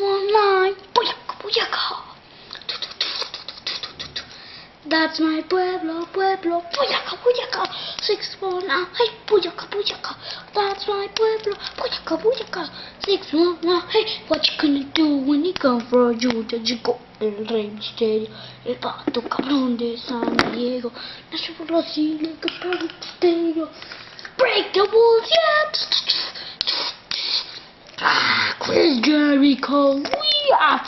619, Boyaca, Boyaca. That's my pueblo, pueblo, Boyaca, Boyaca. 619, hey, Boyaca, Boyaca. That's my pueblo, Boyaca, Boyaca. 619, hey, what you gonna do when he come for you? That you go el Rey Misterio, el pato cabrón de San Diego. Nació por Brasil, que por el misterio. Break the walls, yeah. Chris Jericho, we are.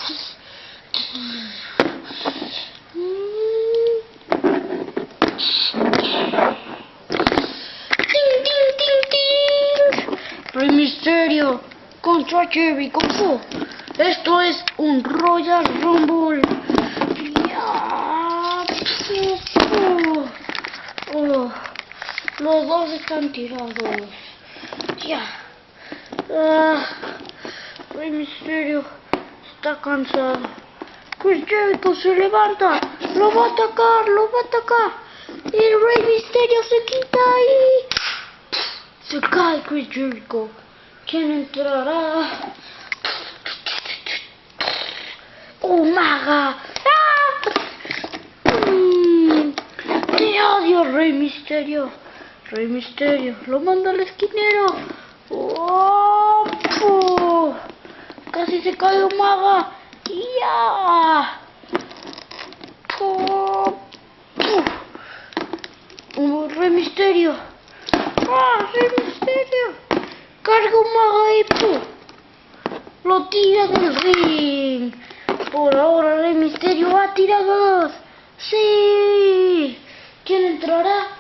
Ding, ding, ding, ding. Rey Misterio contra Jericho. Esto es un Royal Rumble. Los dos están tirados. Ya. Rey Misterio está cansado. Chris Jericho se levanta. Lo va a atacar, lo va a atacar. Y el Rey Misterio se quita y se cae Chris Jericho. ¿Quién entrará? ¡Umaga! ¡Te odio, Rey Misterio! Rey Misterio lo manda al esquinero. ¡Oh! Casi se cae Umaga. ¡Ya! Rey Misterio. Rey Misterio. Carga Umaga y lo tira del ring. Por ahora Rey Misterio ha tirado dos. ¡Sí! ¿Quién entrará?